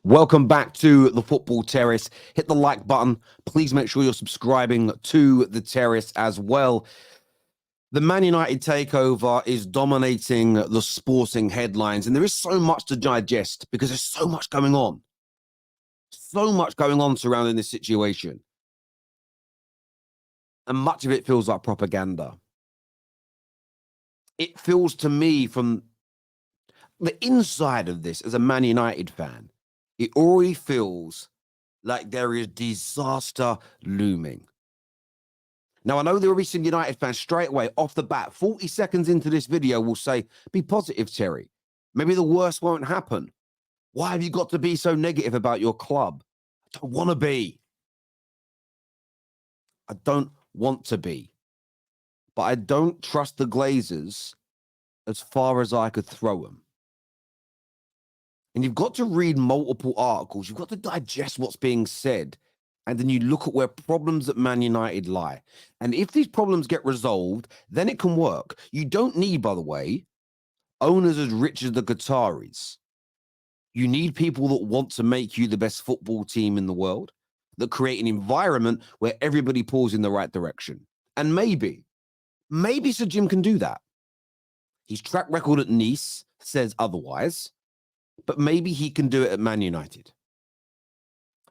Welcome back to the Football Terrace. Hit the like button. Please make sure you're subscribing to the Terrace as well. The Man United takeover is dominating the sporting headlines, and there is so much to digest because there's so much going on. So much going on surrounding this situation. And much of it feels like propaganda. It feels to me from the inside of this as a Man United fan, it already feels like there is disaster looming. Now, I know there will be some United fans straight away off the bat, 40 seconds into this video, will say, be positive, Terry. Maybe the worst won't happen. Why have you got to be so negative about your club? I don't want to be. I don't want to be. But I don't trust the Glazers as far as I could throw them. And you've got to read multiple articles. You've got to digest what's being said. And then you look at where problems at Man United lie. And if these problems get resolved, then it can work. You don't need, by the way, owners as rich as the Qataris. You need people that want to make you the best football team in the world, that create an environment where everybody pulls in the right direction. And maybe Sir Jim can do that. His track record at Nice says otherwise. But maybe he can do it at Man United.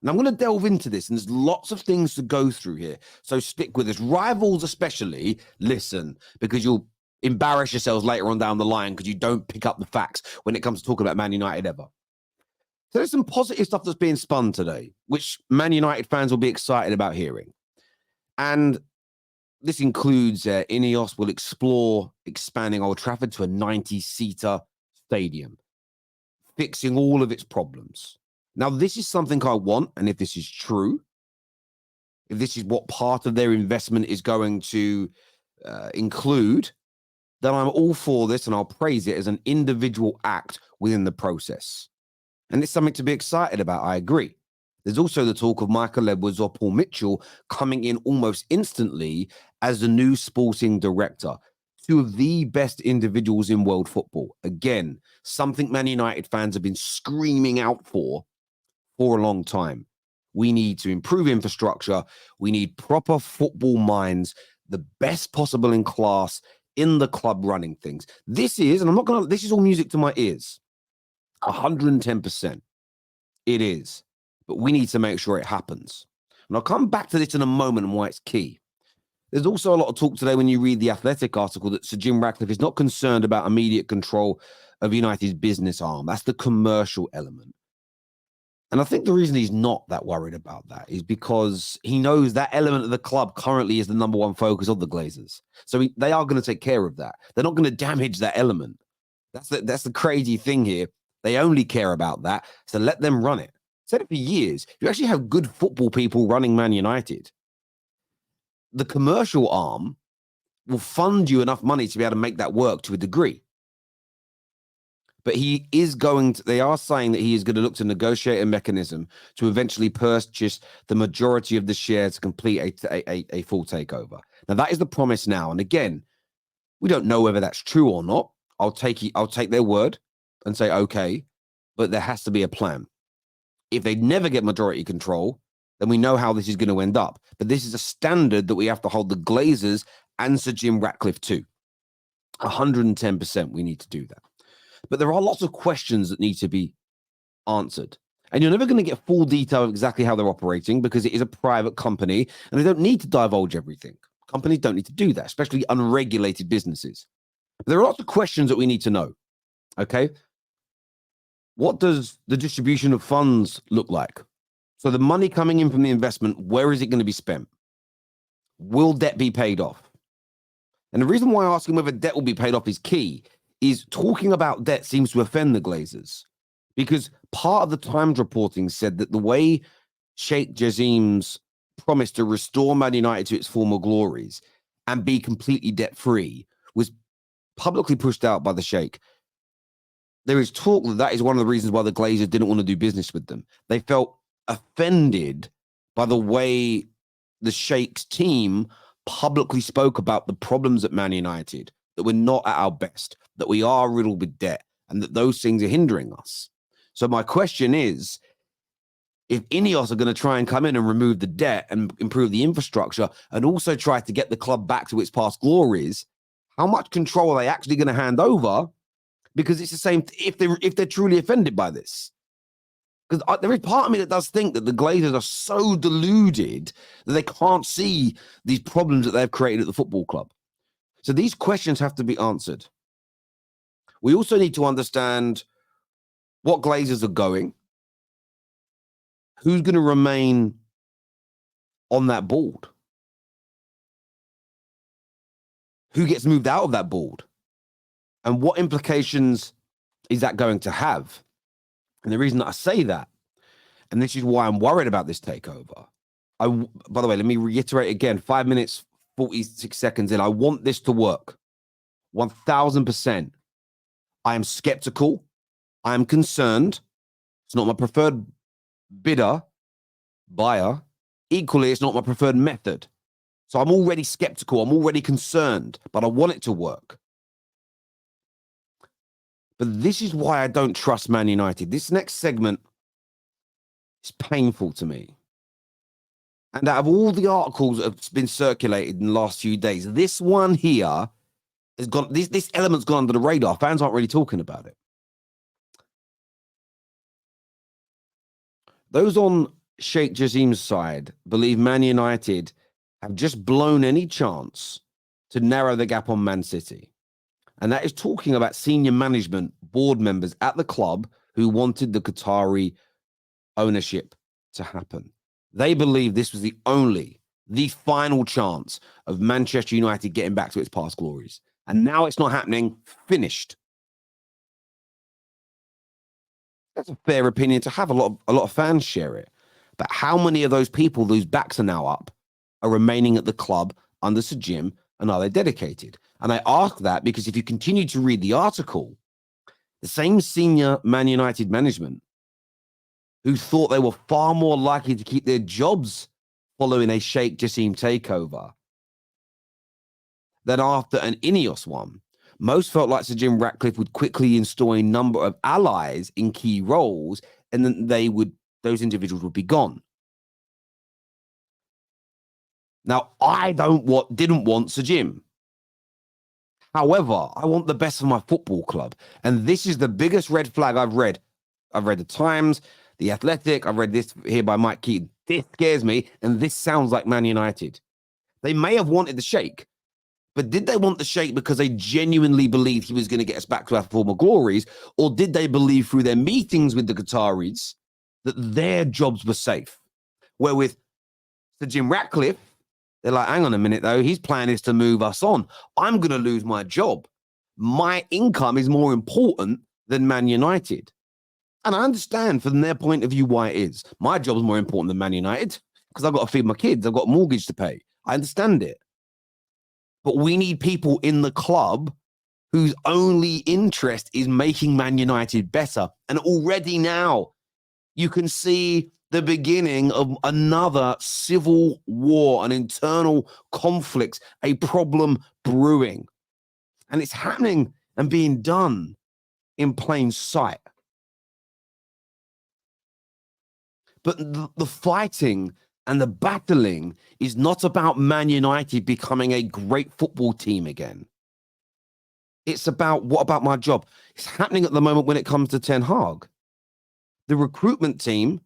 And I'm going to delve into this, and there's lots of things to go through here. So stick with us. Rivals especially, listen, because you'll embarrass yourselves later on down the line because you don't pick up the facts when it comes to talking about Man United ever. So there's some positive stuff that's being spun today, which Man United fans will be excited about hearing. And this includes Ineos will explore expanding Old Trafford to a 90-seater stadium, fixing all of its problems. Now, this is something I want, and if this is true, if this is what part of their investment is going to include, then I'm all for this, and I'll praise it as an individual act within the process. And it's something to be excited about, I agree. There's also the talk of Michael Edwards or Paul Mitchell coming in almost instantly as the new sporting director. Two of the best individuals in world football. Again, something Man United fans have been screaming out for a long time. We need to improve infrastructure. We need proper football minds, the best possible in class in the club running things. This is, and I'm not going to, this is all music to my ears. 110%. It is. But we need to make sure it happens. And I'll come back to this in a moment and why it's key. There's also a lot of talk today when you read the Athletic article that Sir Jim Ratcliffe is not concerned about immediate control of United's business arm. That's the commercial element. And I think the reason he's not that worried about that is because he knows that element of the club currently is the number one focus of the Glazers. So they are going to take care of that. They're not going to damage that element. That's the crazy thing here. They only care about that. So let them run it. I've said it for years. You actually have good football people running Man United. The commercial arm will fund you enough money to be able to make that work to a degree. But he is they are saying that he is going to look to negotiate a mechanism to eventually purchase the majority of the shares to complete a full takeover. Now, that is the promise now. And again, we don't know whether that's true or not. I'll take their word and say, okay, but there has to be a plan. If they never get majority control, then we know how this is going to end up. But this is a standard that we have to hold the Glazers and Sir Jim Ratcliffe to. 110% we need to do that. But there are lots of questions that need to be answered. And you're never going to get full detail of exactly how they're operating because it is a private company and they don't need to divulge everything. Companies don't need to do that, especially unregulated businesses. But there are lots of questions that we need to know. Okay? What does the distribution of funds look like? So the money coming in from the investment, where is it going to be spent? Will debt be paid off? And the reason why asking whether debt will be paid off is key is talking about debt seems to offend the Glazers because part of the Times reporting said that the way Sheikh Jassim's promised to restore Man United to its former glories and be completely debt-free was publicly pushed out by the Sheikh. There is talk that is one of the reasons why the Glazers didn't want to do business with them. They felt offended by the way the Sheikh's team publicly spoke about the problems at Man United, that we're not at our best, that we are riddled with debt, and that those things are hindering us. So my question is if Ineos are going to try and come in and remove the debt and improve the infrastructure and also try to get the club back to its past glories, how much control are they actually going to hand over? Because it's the same if they're truly offended by this. Because there is part of me that does think that the Glazers are so deluded that they can't see these problems that they've created at the football club. So these questions have to be answered. We also need to understand what Glazers are going, who's going to remain on that board, who gets moved out of that board, and what implications is that going to have? And the reason that I say that, and this is why I'm worried about this takeover. By the way, let me reiterate again, 5 minutes, 46 seconds in. I want this to work. 1000%. I am skeptical. I am concerned. It's not my preferred buyer. Equally, it's not my preferred method. So I'm already skeptical. I'm already concerned, but I want it to work. But this is why I don't trust Man United. This next segment is painful to me. And out of all the articles that have been circulated in the last few days, this one here has gone, this element's gone under the radar. Fans aren't really talking about it. Those on Sheikh Jassim's side believe Man United have just blown any chance to narrow the gap on Man City. And that is talking about senior management, board members at the club who wanted the Qatari ownership to happen. They believe this was the final chance of Manchester United getting back to its past glories. And now it's not happening. Finished. That's a fair opinion to have. A lot of fans share it. But how many of those people whose backs are now up are remaining at the club under Sir Jim, and are they dedicated? And I ask that because if you continue to read the article, the same senior Man United management who thought they were far more likely to keep their jobs following a Sheikh Jassim takeover than after an Ineos one, most felt like Sir Jim Ratcliffe would quickly install a number of allies in key roles, and then those individuals would be gone. Now, I didn't want Sir Jim. However, I want the best for my football club. And this is the biggest red flag I've read. I've read the Times, the Athletic. I've read this here by Mike Keaton. This scares me. And this sounds like Man United. They may have wanted the Sheikh, but did they want the Sheikh because they genuinely believed he was going to get us back to our former glories? Or did they believe through their meetings with the Qataris that their jobs were safe? Where with Sir Jim Ratcliffe, they're like, hang on a minute, though. His plan is to move us on. I'm going to lose my job. My income is more important than Man United. And I understand from their point of view why it is. My job is more important than Man United because I've got to feed my kids. I've got a mortgage to pay. I understand it. But we need people in the club whose only interest is making Man United better. And already now you can see the beginning of another civil war, an internal conflict, a problem brewing. And it's happening and being done in plain sight. But the fighting and the battling is not about Man United becoming a great football team again. It's about, what about my job? It's happening at the moment when it comes to Ten Hag. The recruitment team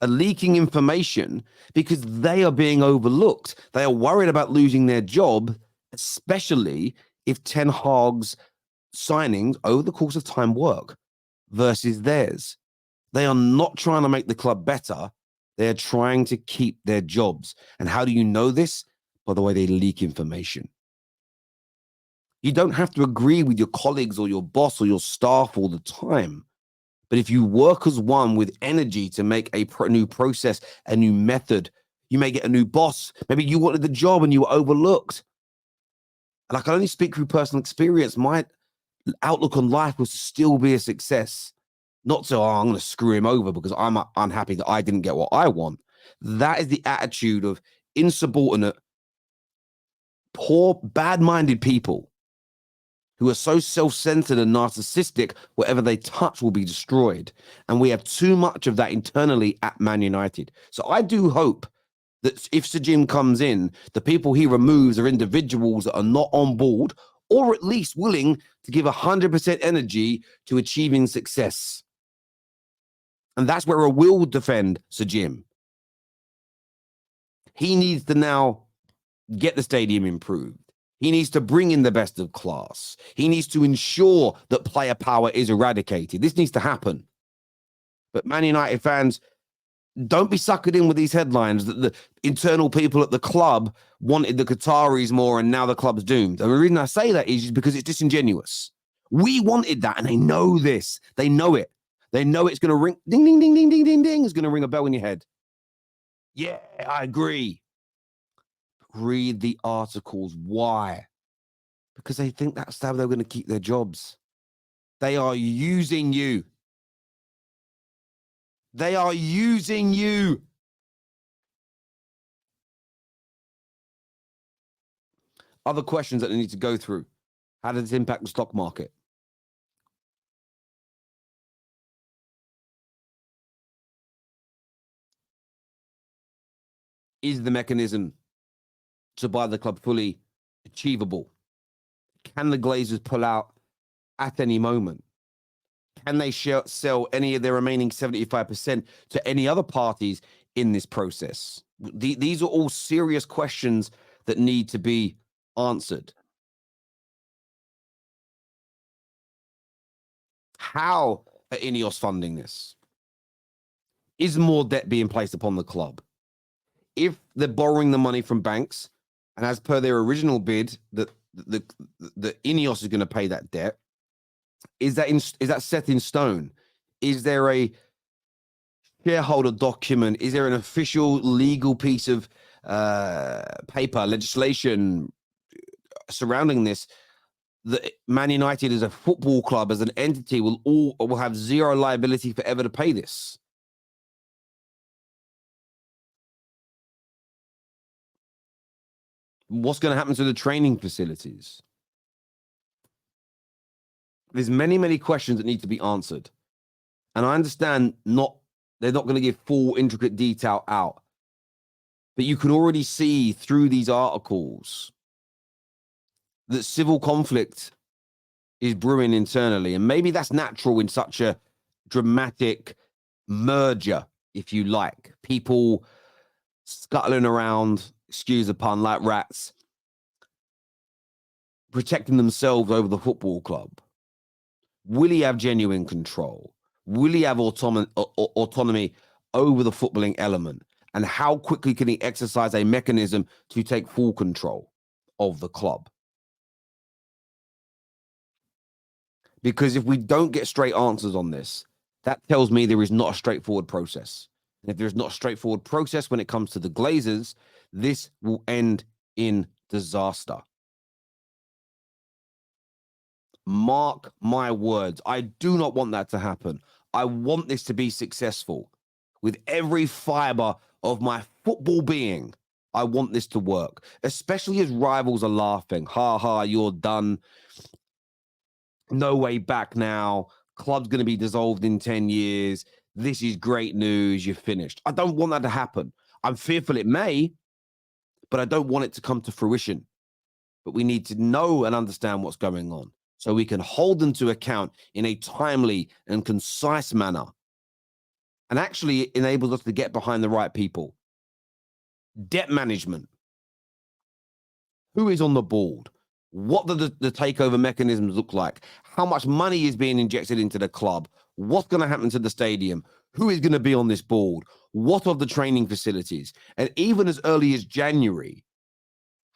are leaking information because they are being overlooked. They are worried about losing their job, especially if Ten Hag's signings over the course of time work versus theirs. They are not trying to make the club better. They are trying to keep their jobs. And how do you know this? By the way they leak information. You don't have to agree with your colleagues or your boss or your staff all the time. But if you work as one with energy to make a new process, a new method, you may get a new boss. Maybe you wanted the job and you were overlooked. And I can only speak through personal experience. My outlook on life was to still be a success. Not so, I'm going to screw him over because I'm unhappy that I didn't get what I want. That is the attitude of insubordinate, poor, bad-minded people who are so self-centered and narcissistic, whatever they touch will be destroyed. And we have too much of that internally at Man United. So I do hope that if Sir Jim comes in, the people he removes are individuals that are not on board, or at least willing to give 100% energy to achieving success. And that's where I will defend Sir Jim. He needs to now get the stadium improved. He needs to bring in the best of class. He needs to ensure that player power is eradicated. This needs to happen. But Man United fans, don't be suckered in with these headlines that the internal people at the club wanted the Qataris more and now the club's doomed. And the reason I say that is because it's disingenuous. We wanted that, and they know this. They know it. They know it's going to ring, ding, ding, ding, ding, ding, ding, ding. It's going to ring a bell in your head. Yeah, I agree. Read the articles. Why? Because they think that's how they're going to keep their jobs. They are using you. They are using you. Other questions that they need to go through. How does this impact the stock market? Is the mechanism to buy the club fully achievable? Can the Glazers pull out at any moment? Can they sell any of their remaining 75% to any other parties in this process? These are all serious questions that need to be answered. How are Ineos funding this? Is more debt being placed upon the club? If they're borrowing the money from banks, and as per their original bid, the Ineos is going to pay that debt, is that set in stone? Is there a shareholder document? Is there an official legal piece of paper, legislation surrounding this? That Man United as a football club, as an entity, will have zero liability forever to pay this. What's going to happen to the training facilities? There's many, many questions that need to be answered. And I understand they're not going to give full, intricate detail out. But you can already see through these articles that civil conflict is brewing internally. And maybe that's natural in such a dramatic merger, if you like. People scuttling around, excuse the pun, like rats, protecting themselves over the football club. Will he have genuine control? Will he have autonomy over the footballing element? And how quickly can he exercise a mechanism to take full control of the club? Because if we don't get straight answers on this, that tells me there is not a straightforward process. And if there's not a straightforward process when it comes to the Glazers, this will end in disaster. Mark my words. I do not want that to happen. I want this to be successful. With every fiber of my football being, I want this to work, especially as rivals are laughing. Ha ha, you're done. No way back now. Club's going to be dissolved in 10 years. This is great news. You're finished. I don't want that to happen. I'm fearful it may, but I don't want it to come to fruition. But we need to know and understand what's going on so we can hold them to account in a timely and concise manner. And actually it enables us to get behind the right people. Debt management. Who is on the board? What do the takeover mechanisms look like? How much money is being injected into the club? What's going to happen to the stadium? Who is going to be on this board? What of the training facilities? And even as early as January,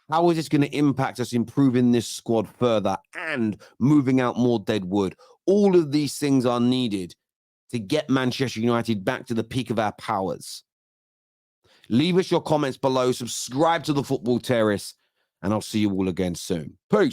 how is this going to impact us improving this squad further and moving out more dead wood? All of these things are needed to get Manchester United back to the peak of our powers. Leave us your comments below. Subscribe to the Football Terrace, and I'll see you all again soon. Peace.